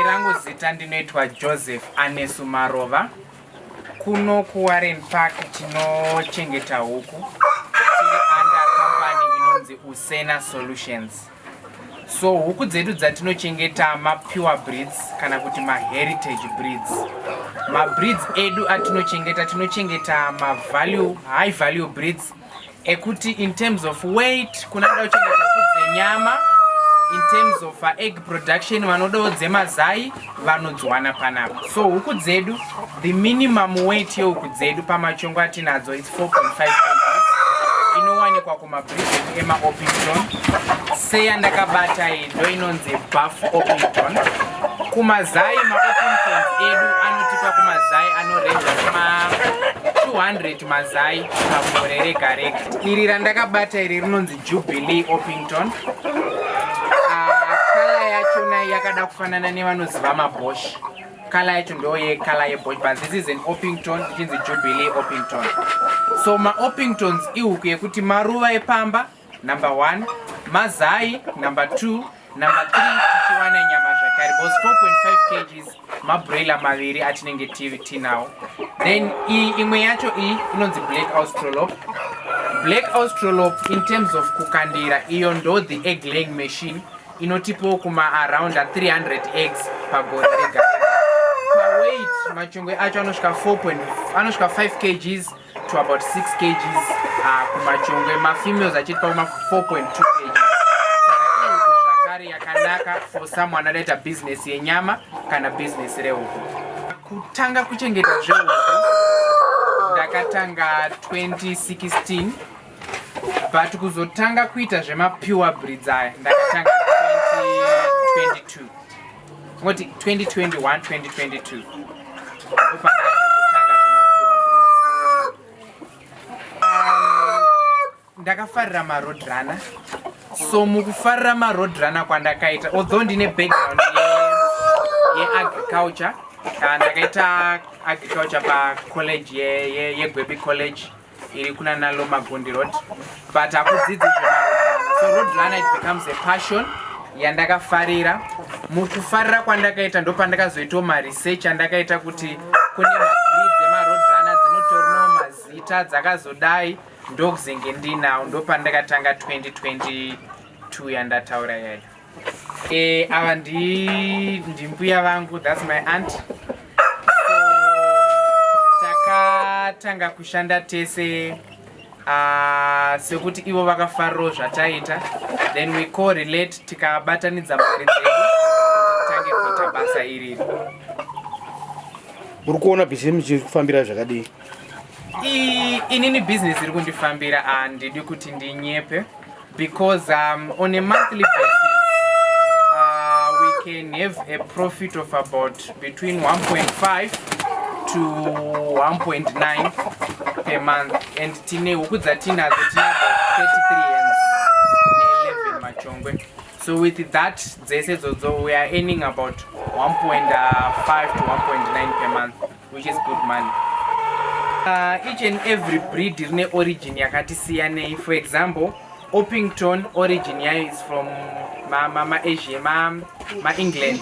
rangu zita ndinoitwa Joseph Anesu Marova. Kuno kuWarren Park tinochengeta huku. Tiri under company inonzi Usena Solutions. So huku dzedu dzatinochengeta pure breeds kana kuti heritage breeds. Breeds edu tinochengeta high value breeds ekuti in terms of weight kunada kuchengeta kudze nyama, in terms of egg production vanodawo dzemazai vanodzwana panapa. So huku dzedu the minimum weight yehuku dzedu pamachongo atinadzo it's 4.5 kg. Inowanikwa kumabreeds ema Orpington. Seya ndakabata ndo inonzi buff Orpington. Kumazai Orpingtons edu anotipa kumazai anorenja kuma 200 mazai pagore rega rega. Iri randakabata iri rinonzi Jubilee Orpington. Kala yachona yakada kufanana nevanoziva maBosch. Kala yacho ndo kala yeBosch, but this is an Orpington, which is the Jubilee Orpington. So Orpingtons ihuku yekuti maruva epamba number 1, mazai number 2, number 3 tichiwana nyama zvakare. Both 4.5 kg mabroiler maviri atinenge tinawo. Then imwe yacho inonzi Black Australorp. Black Australorp in terms of kukandira iyo ndo the egg laying machine inotipo kuma around 300 eggs pagore rega. Per weight machongwe acho anosvika 5 kg to about 6 kg kumachongwe. Females achitipa kuma 4.2 kg. Saka yakanaka for someone anoita business yenyama kana business rehuku. Kutanga kuchengeta zvehuku ndakatanga 2016, but kuzotanga kuita pure breeds aya ndakatanga 2022. Ngoti 2021 2022 ndakatanga pure breeds. Ndakafarira maroadrunner. So mukufarira maroadrunner kwandakaita, although ndine background agriculture, ndakaita agriculture pa college yeGwebi College iri kuna nalo Magondi Road, but akudzidzi zvemaroadrunner. So roadrunner it becomes a passion yandakafarira. Mukufarira kwandakaita ndo pandakazoitawo research andakaita kuti kune breeds emaroadrunner dzinotorinawo mazita dzakazodai ndokuzenge ndinawo. Ndo pandakatanga 2022 yandataura yayo. Ava ndimbuya vangu, that's my aunt. So takatanga kushanda tese sekuti ivo vakafarirawo zvataita, then we correlate tikabatanidza mari dzedu titange kuita basa iriri. Uri kuona business ikufambira zvakadii? Inini business iri kundifambira handidi kuti ndinyepe, because on a monthly basis we can have a profit of about between 1.5 to 1.9 per month, and tine huku dzatinadzo tina 33 hens ne 11 machongwe. So with that dzese dzodzo we are earning about 1.5 to 1.9 per month, which is good money. Each and every breed rine origin yakati siyanei. For example, Orpington origin yayo is from Asia, England.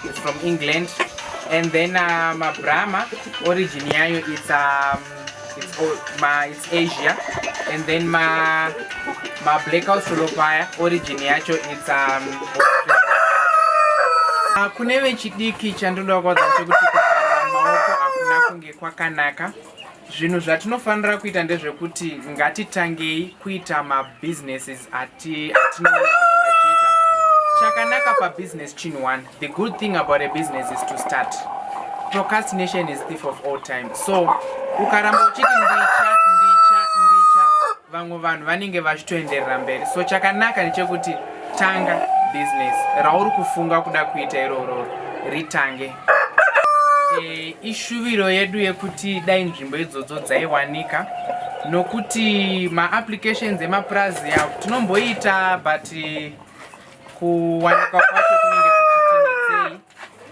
It's from England. And then Brahma origin yayo it's Asia. And then Black Australorp origin yacho it's Australia. Kune vechidiki chandoda kuudza kuti kugara maoko akuna kunge kwakanaka. Zvinhu zvatinofanira kuita ndezvekuti ngatitangei kuita mabusinesses atinoona vachiita. Chakanaka pabusiness chinhu one. The good thing about a business is to start. Procrastination is thief of all time. So ukaramba uchiti ndicha vamwe vanhu vanenge vachitoenderera mberi. So chakanaka ndechekuti tanga business rauri kufunga kuda kuita iroro ritange. Ishuviro yedu yekuti dai nzvimbo idzodzo dzaiwanika, nokuti maapplications emaprazi tinomboita but kuwanika kwacho kunenge kuchitinetsei.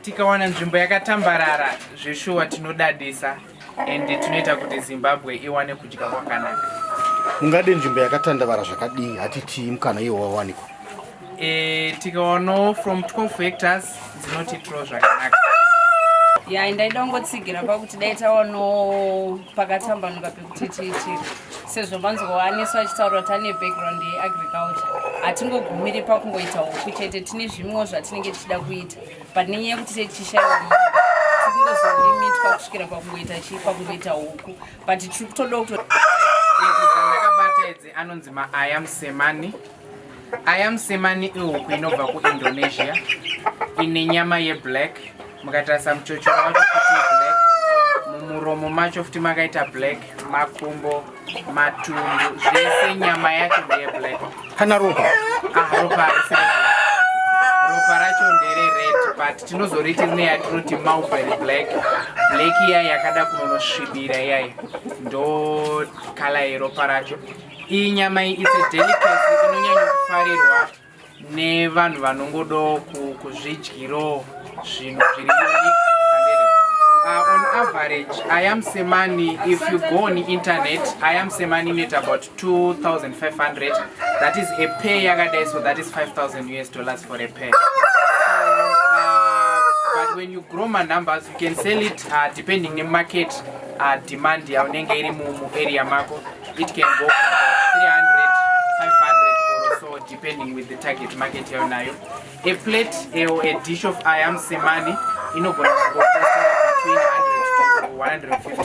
Tikawana nzvimbo yakatambarara zveshuwa tinodadisa, and tinoita kuti Zimbabwe iwane kudya kwakanaka. Ungade nzvimbo yakatandavara zvakadii hatiti mukana iwo wawanikwa? tikaono from 12 hectares dzinotitiro zvakanaka. Ndaida kungotsigira pakuti dai taono pakatambanuka pekuti tiitire sezvo manzwa Anesu achitaura kuti ane background yeagriculture. Hatingogumiri pakungoita huku chete, tine zvimwewo zvatinenge tichida kuita but nenyaya yekuti tichishayiwa mari tingozolimitwa kusvikira pakungoita huku but tiri kutoda kuti dzandakabata idzi anonzi maayam semani. Ayam semani ihuku inobva kuIndonesia ine nyama yeblack. Mukatarisa muchochoro wacho kuti black, mumuromo macho futi makaita black, makumbo, matumbu, zvese nyama yacho ndeyeblack. Kana ropa? Ropa racho ndere red but tinozoriti rine yatinoti mulberry black. Black iya yakada kunonosvibira iyai ndo kala yeropa racho. Iyi nyama iyi it's a delicacy inonyanya kufarirwa nevanhu vanongodo kuzvidyiro zvinhu zviri unique. On average, ayam semani, if you go on the internet, ayam semani net about 2,500. That is a pair yakadai, so that is $5,000 for a pair. But when you grow my numbers, you can sell it depending on the market demand yaunenge iri mu area mako. It can go for about 300, 500 or so, depending with the target market yaunayo. A plate or a dish of ayam semani inogona between $100 to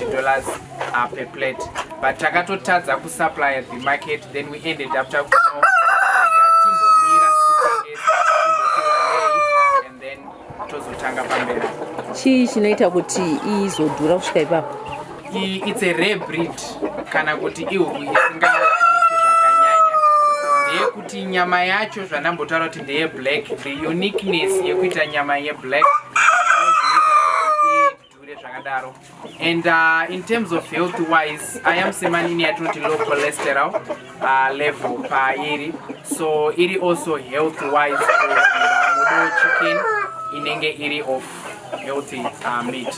$150 per plate. But takatotadza kusupply at the market, then we ended up to and then tozotanga pamberi. Chii chinoita kuti izodhura kusvika ipapo? It's a rare breed kana kuti ihuku isingawaniki zvakanyanya. Ndeyekuti nyama yacho zvanambotaura kuti ndeye black, the uniqueness yekuita nyama yeblack and in terms of health wise, ayam semani ni yatinoti low cholesterol level pairi, so iri also health wise for chicken inenge iri of healthy meat.